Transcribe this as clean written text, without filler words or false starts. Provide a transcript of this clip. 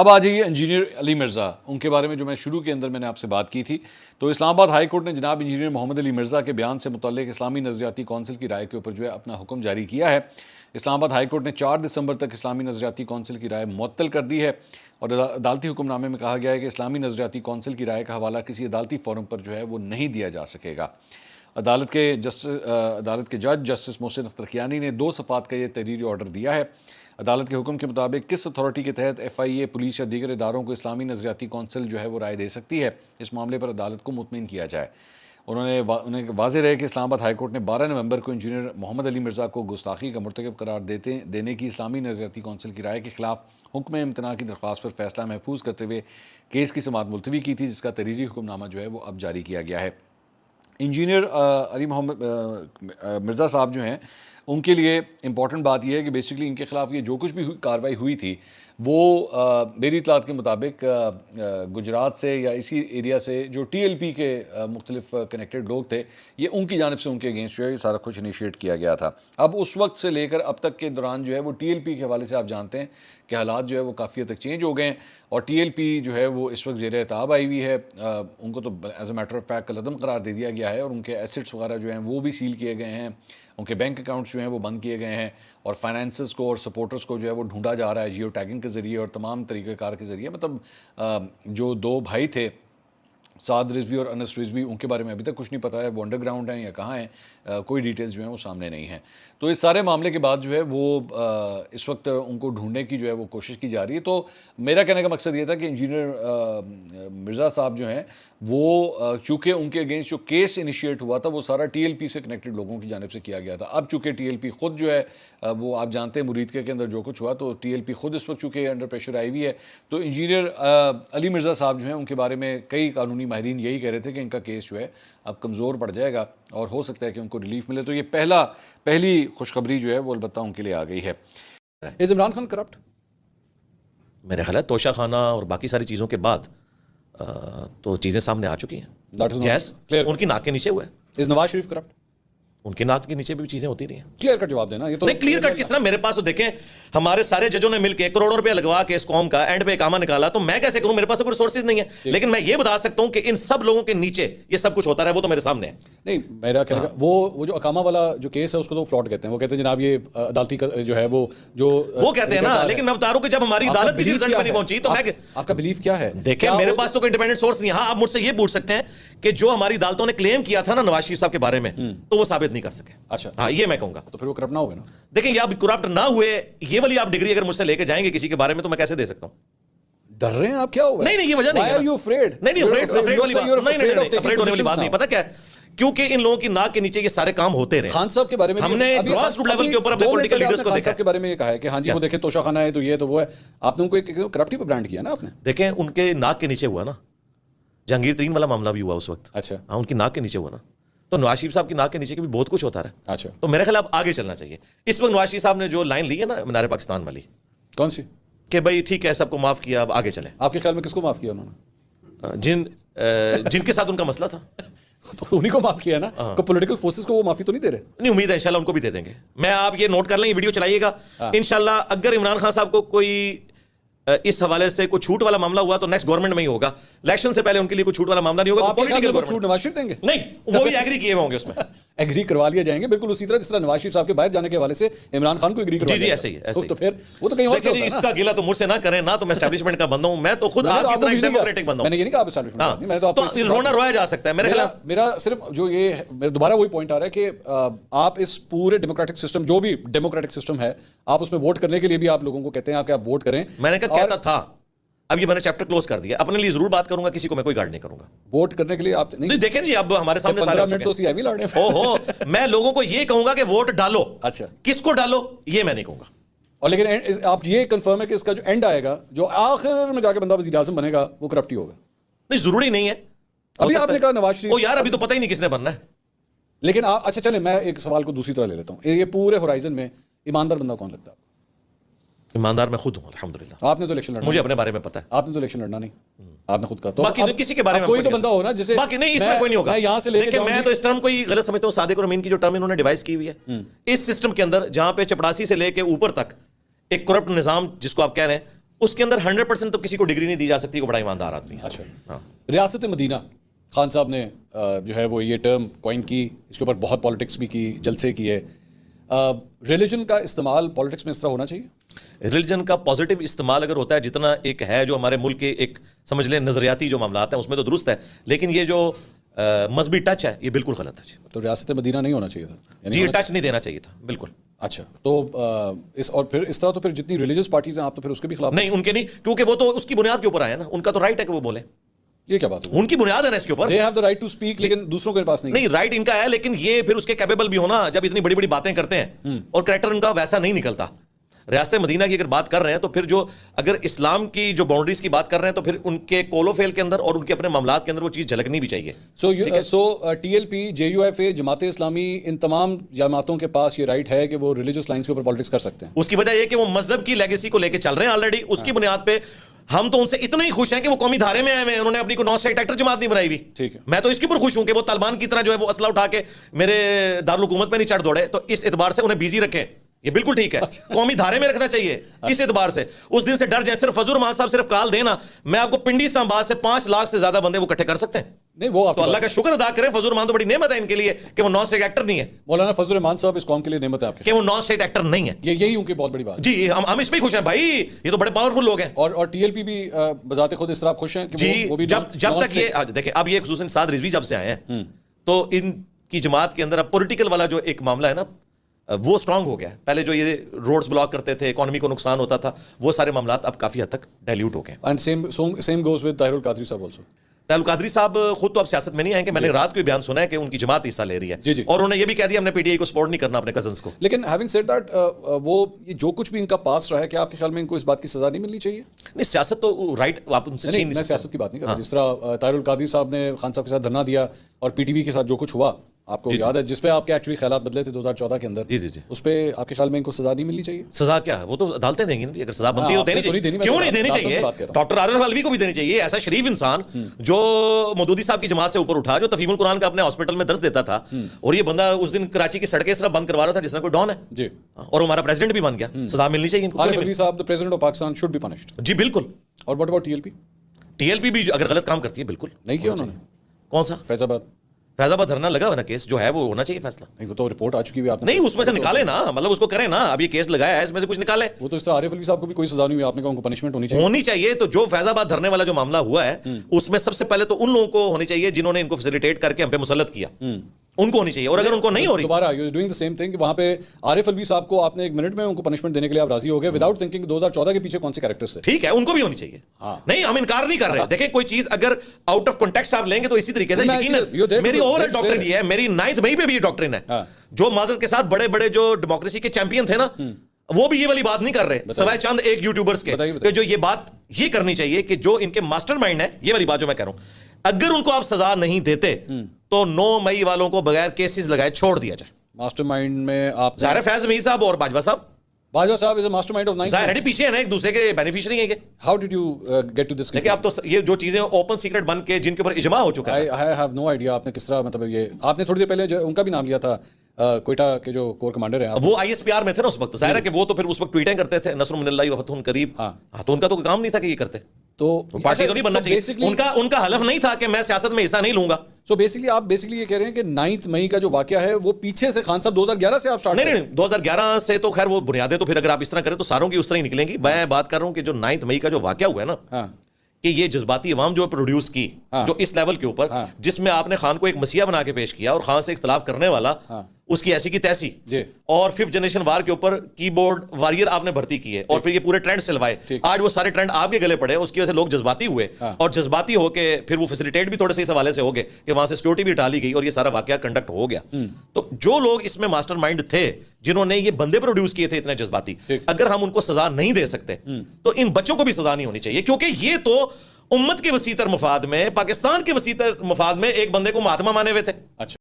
اب آ جائیے انجینئر علی مرزا، ان کے بارے میں جو میں شروع کے اندر میں نے آپ سے بات کی تھی. تو اسلام آباد ہائی کورٹ نے جناب انجینئر محمد علی مرزا کے بیان سے متعلق اسلامی نظریاتی کونسل کی رائے کے اوپر جو ہے اپنا حکم جاری کیا ہے. اسلام آباد ہائی کورٹ نے 4 دسمبر تک اسلامی نظریاتی کونسل کی رائے معطل کر دی ہے، اور عدالتی حکم نامے میں کہا گیا ہے کہ اسلامی نظریاتی کونسل کی رائے کا حوالہ کسی عدالتی فورم پر جو ہے وہ نہیں دیا جا سکے گا. عدالت کے جج جسٹس محسن اخترکیانی نے 2 صفحات کا یہ تحریری آرڈر دیا ہے. عدالت کے حکم کے مطابق کس اتھارٹی کے تحت ایف آئی اے، پولیس یا دیگر اداروں کو اسلامی نظریاتی کونسل جو ہے وہ رائے دے سکتی ہے، اس معاملے پر عدالت کو مطمئن کیا جائے. انہیں واضح رہے کہ اسلام آباد ہائی کورٹ نے 12 نومبر کو انجینئر محمد علی مرزا کو گستاخی کا مرتکب قرار دینے کی اسلامی نظریاتی کونسل کی رائے کے خلاف حکم امتناع کی درخواست پر فیصلہ محفوظ کرتے ہوئے کیس کی سماعت ملتوی کی تھی، جس کا تحریری حکم نامہ جو ہے وہ اب جاری کیا گیا ہے. انجینئر علی محمد مرزا صاحب جو ہیں، ان کے لیے امپورٹنٹ بات یہ ہے کہ بیسکلی ان کے خلاف یہ جو کچھ بھی کارروائی ہوئی تھی وہ میری اطلاعات کے مطابق گجرات سے یا اسی ایریا سے جو ٹی ایل پی کے مختلف کنیکٹڈ لوگ تھے، یہ ان کی جانب سے ان کے اگینسٹ جو ہے یہ سارا کچھ انیشیٹ کیا گیا تھا. اب اس وقت سے لے کر اب تک کے دوران جو ہے وہ ٹی ایل پی کے حوالے سے آپ جانتے ہیں کہ حالات جو ہے وہ کافی حد تک چینج ہو گئے ہیں، اور ٹی ایل پی جو ہے وہ اس وقت زیر اعتاب آئی ہوئی ہے. ان کو تو as a matter of fact قلعدم قرار دے دیا گیا ہے، اور ان کے ایسٹس وغیرہ جو ہیں وہ بھی سیل کیے گئے ہیں، ان کے بینک اکاؤنٹس جو ہیں وہ بند کیے گئے ہیں، اور فائنینسز کو اور سپورٹرز کو جو ہے وہ ڈھونڈا جا رہا ہے جیو ٹیگنگ کے ذریعے اور تمام طریقہ کار کے ذریعے. مطلب جو 2 بھائی تھے، سعد رضوی اور انس رضوی، ان کے بارے میں ابھی تک کچھ نہیں پتا ہے، وہ انڈر گراؤنڈ ہیں یا کہاں ہیں، کوئی ڈیٹیلز جو ہیں وہ سامنے نہیں ہیں. تو اس سارے معاملے کے بعد جو ہے وہ اس وقت ان کو ڈھونڈنے کی جو ہے وہ کوشش کی جا رہی ہے. تو میرا کہنے کا مقصد یہ تھا کہ انجینئر مرزا صاحب جو ہیں وہ چونکہ ان کے اگینسٹ جو کیس انیشیٹ ہوا تھا وہ سارا ٹی ایل پی سے کنیکٹڈ لوگوں کی جانب سے کیا گیا تھا. اب چونکہ ٹی ایل پی خود جو ہے وہ آپ جانتے ہیں مریدکے کے اندر جو کچھ ہوا، تو ٹی ایل پی خود اس وقت چونکہ انڈر پریشر آئی ہوئی ہے، تو انجینئر علی مرزا صاحب جو ہیں ان کے بارے میں کئی قانونی ماہرین یہی کہہ رہے تھے کہ ان کا کیس جو ہے اب کمزور پڑ جائے گا اور ہو سکتا ہے کہ ان کو ریلیف ملے. تو یہ پہلی خوشخبری جو ہے وہ البتہ ان کے لیے آ گئی ہے. از عمران خان کرپٹ؟ میرے خیال ہے توشہ خانہ اور باقی ساری چیزوں کے بعد تو چیزیں سامنے آ چکی ہیں. گیس ان کی ناک کے نیچے ہوا ہے. از نواز شریف کرپٹ؟ ان کے ناک کے نیچے بھی چیزیں ہوتی رہی ہیں. کلیئر کٹ جواب دینا. یہ تو نہیں کلیئر کٹ کس طرح؟ میرے پاس تو دیکھیں ہمارے سارے ججوں نے مل کے کروڑوں روپے لگوا کے اس قوم کا اینڈ پہ اقامہ نکالا، تو میں کیسے کروں؟ میرے پاس تو کوئی ریسورسز نہیں ہے. لیکن میں یہ بتا سکتا ہوں کہ ان سب لوگوں کے نیچے یہ سب کچھ ہوتا رہا ہے، وہ تو میرے سامنے ہے. نہیں میرا کہنے کا وہ جو اقامہ والا جو کیس ہے اس کو تو فراڈ کہتے ہیں. وہ کہتے ہیں جناب یہ عدالتی جو ہے وہ کہتے ہیں نا، لیکن نوتاروں کے جب ہماری عدالت بھی رزلٹ پہ نہیں پہنچی تو میں آپ کا بلیف کیا ہے؟ دیکھیں میرے پاس تو کوئی انڈیپینڈنٹ سورس نہیں. ہاں آپ مجھ سے یہ پوچھ سکتے ہیں کہ جو ہماری عدالتوں نے کلیم کیا تھا نا نواز شریف صاحب کے بارے میں، تو وہ ثابت نہیں کر سکے. اچھا ہاں یہ میں کہوں گا. تو پھر وہ کرپٹ نہ ہوئے نا. دیکھیں یہ آپ کرپٹ نہ ہوئے، یہ والی آپ ڈگری اگر مجھ سے لے کے جائیں گے کسی کے بارے میں تو میں کیسے دے سکتا ہوں؟ ڈر رہے ہیں آپ؟ کیا ہوا؟ نہیں یہ وجہ نہیں ہے. Why are you afraid؟ نہیں افریڈ ہونے والی بات نہیں. پتہ کیا ہے؟ کیونکہ ان لوگوں کی ناک کے نیچے یہ سارے کام ہوتے رہے. خان صاحب کے بارے میں ہم نے گراس روٹ لیول کے اوپر اپنے پولیٹیکل لیڈرز کو خان دیکھا صاحب کے بارے میں یہ کہا ہے کہ ہاں جی وہ دیکھیں توشہ خانہ ہے تو یہ تو وہ ہے. آپ نے ان کو ایک کرپٹ پہ برانڈ کیا نا آپ نے. دیکھیں ان کے ناک کے نیچے ہوا نا جہانگیر ترین والا معاملہ بھی ہوا اس وقت. اچھا ہاں ان کی ناک کے نیچے ہوا نا. تو نواز شریف صاحب کی ناک کے نیچے بھی بہت کچھ ہوتا رہا. اچھا تو میرے خیال اب آگے چلنا چاہیے. اس وقت نواز شریف صاحب نے جو لائن لی ہے نا مینار پاکستان والی، کون سی؟ کہ بھائی ٹھیک ہے سب کو معاف کیا اب آگے چلیں. آپ کے خیال میں کس کو معاف کیا انہوں نے؟ جن کے ساتھ ان کا مسئلہ تھا تو انہیں کو معاف کیا نا. پولیٹیکل فورسز کو وہ معافی تو نہیں دے رہے؟ نہیں امید ہے انشاءاللہ ان کو بھی دے دیں گے. میں آپ یہ نوٹ کر لیں، یہ ویڈیو چلائیے گا انشاءاللہ. اگر عمران خان صاحب کو کوئی اس حوالے سے کوئی چھوٹ والا معاملہ ہوا تو نیکسٹ گورنمنٹ میں ہی ہوگا. الیکشن سے پہلے ان کے لیے کوئی چھوٹ والا معاملہ نہیں ہوگا. پولیٹیکل چھوٹ نواز شریف دیں گے؟ نہیں وہ بھی ایگری کیے ہوں گے اس میں. ایگری کروا لیے جائیں گے بالکل اسی طرح جس طرح نواز شریف صاحب کے باہر جانے کے حوالے سے عمران خان کو ایگری کروا جی ایسے ہی. تو پھر وہ تو کہیں اور سے ہوتا ہے. اس کا گلہ تو مجھ سے نہ کریں نا. تو میں اسٹیبلشمنٹ کا بندہ ہوں، میں تو خود آپ کی طرح ڈیموکریٹک بندہ ہوں. میں نے یہ نہیں کہا آپ اسٹیبلشمنٹ، میں تو رونا رویا جا سکتا ہے. میرا صرف جو یہ میرا دوبارہ وہی پوائنٹ آ رہا ہے کہ آپ اس پورے ڈیموکریٹک سسٹم جو بھی ڈیموکریٹک سسٹم ہے آپ اس میں ووٹ کرنے کے لیے بھی آپ لوگوں کو کہتے ہیں کہ آپ ووٹ کریں. میں نے کہتا تھا اب یہ میں نے چیپٹر کلوز کر دیا. اپنے لیے ضرور بات کروں گا، کسی کو میں کوئی گارڈ نہیں کروں گا. ووٹ کرنے کے لیے آپ نہیں دیکھیں جی اب ہمارے سامنے 15 منٹ تو سی لڑنے اوہو میں لوگوں کو یہ کہوں گا کہ ووٹ ڈالو. اچھا کس کو ڈالو یہ میں نہیں کہوں گا. اور لیکن آپ یہ کنفرم ہے کہ اس کا جو اینڈ آئے گا جو آخر میں جا کے بندہ وزیر اعظم بنے گا وہ کرپٹ ہی ہوگا؟ نہیں ضروری نہیں ہے. ابھی آپ نے کہا نواز شریف یار ابھی تو پتہ ہی نہیں کس نے بننا ہے. لیکن اچھا چلیں میں ایک سوال کو دوسری طرح لے لیتا ہوں. یہ پورے ہورائزن میں ایماندار بندہ کون لگتا ہے؟ ایماندار میں خود ہوں الحمدللہ. آپ نے تو الیکشن لڑنا، مجھے اپنے بارے میں پتہ ہے. آپ نے تو الیکشن لڑنا نہیں، آپ نے خود کہا. تو باقی کسی کے بارے میں کوئی تو بندہ ہو نا جسے باقی نہیں اس میں کوئی نہیں ہوگا. میں یہاں سے لے کے میں تو اس ٹرم کو ہی غلط سمجھتا ہوں. صادق اور امین کی جو ٹرم انہوں نے ڈیوائس کی ہوئی ہے اس سسٹم کے اندر جہاں پہ چپڑاسی سے لے کے اوپر تک ایک کرپٹ نظام جس کو آپ کہہ رہے ہیں اس کے اندر 100% تو کسی کو ڈگری نہیں دی جا سکتی, وہ بڑا ایماندار آدمی ہے. اچھا, ریاست مدینہ خان صاحب نے جو ہے وہ یہ ٹرم کوائن کی, اس کے اوپر بہت پالیٹکس بھی کی, جلسے کیے. ریلیجن کا استعمال پالیٹکس میں اس طرح ہونا چاہیے؟ ریلیجن کا پازیٹیو استعمال اگر ہوتا ہے جتنا ایک ہے جو ہمارے ملک کے ایک سمجھ لیں نظریاتی جو معاملات ہیں اس میں تو درست ہے, لیکن یہ جو مذہبی ٹچ ہے یہ بالکل غلط ہے جی. تو ریاست مدینہ نہیں ہونا چاہیے تھا جی, ٹچ نہیں دینا چاہیے تھا بالکل. اچھا, تو اس اور پھر اس طرح تو پھر جتنی ریلیجس پارٹیز ہیں آپ تو پھر اس کے بھی خلاف نہیں, ان کے نہیں, کیونکہ وہ تو اس کی بنیاد کے اوپر آئے نا, ان کا تو رائٹ ہے کہ وہ بولیں. یہ کیا بات ہے؟ ان کی بنیاد ہے نا اس کے اوپر, they have the right to speak, لیکن دوسروں کے پاس نہیں, رائٹ ان کا ہے, لیکن یہ پھر اس کے کیپیبل بھی ہونا جب اتنی بڑی بڑی باتیں کرتے ہیں اور کریکٹر ان کا ویسا نہیں نکلتا. ریاست مدینہ کی اگر بات کر رہے ہیں تو پھر جو اگر اسلام کی جو باؤنڈریز کی بات کر رہے ہیں تو پھر ان کے کول و فیل کے اندر اور ان کے اپنے معاملات کے اندر وہ چیز جھلکنی بھی چاہیے. So T L P, J U F A, Jamaat Islami, ان تمام جماعتوں کے پاس یہ رائٹ ہے کہ وہ ریلیجس لائنز کے اوپر پالیٹکس کر سکتے ہیں. اس کی وجہ یہ کہ وہ مذہب کی لیگیسی کو لے کے چل رہے ہیں آلریڈی, اس کی بنیاد پہ ہم تو ان سے اتنے ہی خوش ہیں کہ وہ قومی دھارے میں آئے ہوئے ہیں, انہوں نے اپنی کو نان اسٹیٹ ایکٹر جماعت نہیں بنائی ہوئی. ٹھیک ہے, میں تو اس کے اوپر خوش ہوں کہ وہ طالبان کی طرح جو ہے وہ اسلحہ اٹھا کے میرے دارالحکومت پہ نہیں چڑھ دوڑے, تو اس اعتبار سے انہیں بیزی رکھیں, یہ بالکل ٹھیک ہے, قومی دھارے میں رکھنا چاہیے اس اعتبار سے. اس دن سے ڈر جائے, صرف فضل الرحمان صاحب صرف کال دینا, میں آپ کو پنڈی اسلام آباد سے 5 لاکھ سے زیادہ بندے وہ اکٹھے کر سکتے ہیں. نہیں وہ تو اللہ کا شکر ادا کریں, فضل الرحمان تو بڑی نعمت ہے ان کے لیے کہ وہ نان اسٹیٹ ایکٹر نہیں ہے. مولانا فضل الرحمان صاحب اس قوم کے لیے نعمت ہے آپ کے, کہ وہ نان اسٹیٹ ایکٹر نہیں ہے, یہی ان کی بہت بڑی بات ہے. جی ہم اس میں خوش ہیں بھائی, یہ تو بڑے پاورفل لوگ ہیں. اور ٹی ایل پی بھی بذات خود اس طرح خوش ہیں کہ جی, وہ بھی جب تک یہ دیکھیں, اب یہ خصوصاً سعد رضوی جب سے آئے ہیں تو ان کی جماعت کے اندر اب پولیٹیکل والا جو ایک معاملہ ہے نا وہ اسٹرانگ ہو گیا. پہلے جو یہ روڈز بلاک کرتے تھے, اکانومی کو نقصان ہوتا تھا, وہ سارے معاملات اب کافی حد تک ڈائلیوٹ ہو گئے. And same goes with Tahir ul Qadri صاحب آلسو. طاہر القادری صاحب خود تو اب سیاست میں نہیں آئیں گے, میں نے رات کو بیان سنا ہے کہ ان کی جماعت حصہ لے رہی ہے, جی, اور انہوں نے یہ بھی کہہ دیا ہم نے پی ٹی آئی کو سپورٹ نہیں کرنا اپنے کزنس کو. لیکن ہیونگ سیڈ دیٹ, وہ یہ جو کچھ بھی ان کا پاس رہا ہے, کیا آپ کے خیال میں ان کو اس بات کی سزا نہیں ملنی چاہیے؟ نہیں, سیاست تو رائٹ آپ ان سے چھین نہیں. میں سیاست کی بات نہیں کر رہا, جس طرح طاہر القادری صاحب نے خان صاحب کے ساتھ دھرنا دیا اور پی ٹی وی کے ساتھ جو کچھ ہوا آپ کو یاد ہے, جس پہ آپ کے ایکچولی خیالات بدلے تھے 2014 کے اندر, جی, اس پہ آپ کے خیال میں ان کو سزا نہیں ملنی چاہیے؟ سزا کیا ہے, وہ تو عدالتیں دیں گی نا, اگر سزا بنتی ہے تو دینی چاہیے. کیوں نہیں دینی چاہیے؟ ڈاکٹر عارف علوی کو بھی دینی چاہیے, ایسا شریف انسان جو مودودی صاحب کی جماعت سے اوپر اٹھا, جو تفہیم القرآن کا اپنے ہاسپٹل میں درس دیتا تھا, اور یہ بندہ اس دن کراچی کی سڑکیں اس طرح بند کروا رہا تھا جس طرح کوئی ڈان ہے جی, اور ہمارا پریزیڈنٹ بھی بن گیا. سزا ملنی چاہیے ان کو. عارف علوی صاحب, the president of Pakistan should be punished. جی بالکل. اور what about TLP? TLP بھی اگر غلط کام کرتی ہے بالکل نہیں کیا انہوں نے. کون سا؟ فیض آباد دھرنا لگا ہوا نا کیس جو ہے وہ ہونا چاہیے فیصلہ. نہیں, وہ تو رپورٹ آ چکی ہے, آپ نہیں اس میں سے نکالے نا, مطلب اس کو کریں نا, اب یہ کیس لگایا ہے اس میں سے کچھ نکالے. وہ تو اس طرح عارف علوی صاحب کو بھی کوئی سزا نہیں ہوئی, آپ نے کہا ان کو پنشمنٹ ہونی چاہیے. تو جو فیض آباد دھرنے والا جو معاملہ ہوا ہے اس میں سب سے پہلے تو ان لوگوں کو ہونی چاہیے جنہوں نے ان کو فیسیلیٹیٹ کر کے ہم پہ مسلط کیا, ان کو ہونی چاہیے. اور اگر ان کو نہیں ہو رہی, دوبارہ you is doing the same thing, وہاں پہ عارف علوی صاحب کو آپ نے 1 منٹ میں ان کو پنشمنٹ دینے کے لیے آپ راضی ہو گئے وداؤٹ تھنکنگ 2014 کے پیچھے کون سے کیریکٹرز تھے. ٹھیک ہے, ان کو بھی ہونی چاہیے. نہیں ہم انکار نہیں کر رہے. دیکھیں کوئی چیز اگر آؤٹ آف کنٹیکسٹ آپ لیں گے تو اسی طریقے سے یقیناً میری اوور ڈاکٹرن یہ ہے, میری 9 مئی پہ بھی یہ ڈاکٹرن ہے, جو معذرت کے ساتھ بڑے بڑے جو ڈیموکریسی کے چیمپئن تھے نا وہ بھی یہ والی بات نہیں کر رہے, سوائے چند ایک یوٹیوبرز کے, کہ جو یہ بات یہ کرنی چاہیے کہ جو ان کے ماسٹر مائنڈ ہے, یہ والی بات جو میں کہہ رہا ہوں, اگر ان کو آپ سزا نہیں دیتے تو 9 مئی والوں کو بغیر کیسز لگائے چھوڑ دیا جائے. ماسٹر مائنڈ میں آپ ظاہر فیض امیر صاحب اور باجوہ صاحب از اے ماسٹر مائنڈ آف 9. ظاہر ہے پیچھے ہیں نا, ایک دوسرے کے بینیفیشری ہیں. How did you get to this? دیکھیں اب تو یہ جو چیزیں اوپن سیکرٹ بن کے جن کے اوپر اجماع ہو چکا ہے, آئی ہیو نو آئیڈیا آپ نے کس طرح, مطلب یہ آپ نے تھوڑی دیر پہلے ان کا بھی نام لیا تھا, کوئٹہ کے جو کور کمانڈر ہیں, وہ ISPR میں تھے نا اس وقت. ظاہر ہے کہ وہ تو پھر اس وقت ٹویٹیں کرتے تھے, نصر من اللہ و فتح قریب. ہاں تو ان کا تو کوئی کام نہیں تھا کہ یہ کرتے, تو پارٹی تو نہیں بننا چاہیے. ان کا حلف نہیں تھا کہ میں سیاست میں حصہ نہیں لوں گا. سو بیسکلی آپ یہ کہہ رہے ہیں کہ 9 مئی کا جو واقعہ ہے وہ پیچھے سے خان صاحب 2011 سے آپ سٹارٹ. نہیں 2011 سے تو خیر وہ بنیادیں تو پھر اگر آپ اس طرح کریں تو ساروں کی اس طرح ہی نکلیں گی. میں بات کر رہا ہوں کہ جو 9 مئی کا جو واقعہ ہوا ہے نا, کہ یہ جذباتی عوام جو پروڈیوس کی جو اس لیول کے اوپر, جس میں آپ نے خان کو ایک مسیح بنا کے پیش کیا اور خان سے اختلاف کرنے والا اس کی ایسی کی تیسی, اور 5th جنریشن وار کے اوپر کی بورڈ وارئر آپ نے بھرتی کیے اور پھر یہ پورے ٹرینڈ سلوائے. آج وہ سارے ٹرینڈ آپ کے گلے پڑے, اس کی وجہ سے لوگ جذباتی ہوئے, اور جذباتی ہو کے پھر وہ فیسیلیٹیٹ بھی تھوڑے سے اس حوالے سے ہو گئے کہ وہاں سے سیکورٹی بھی ڈالی گئی اور یہ سارا واقعہ کنڈکٹ ہو گیا. تو جو لوگ اس میں ماسٹر مائنڈ تھے جنہوں نے یہ بندے پروڈیوس کیے تھے اتنے جذباتی, اگر ہم ان کو سزا نہیں دے سکتے تو ان بچوں کو بھی سزا نہیں ہونی چاہیے, کیونکہ یہ تو امت کے وسیع تر مفاد میں, پاکستان کے وسیع تر مفاد میں ایک بندے کو مہاتما مانے ہوئے تھے.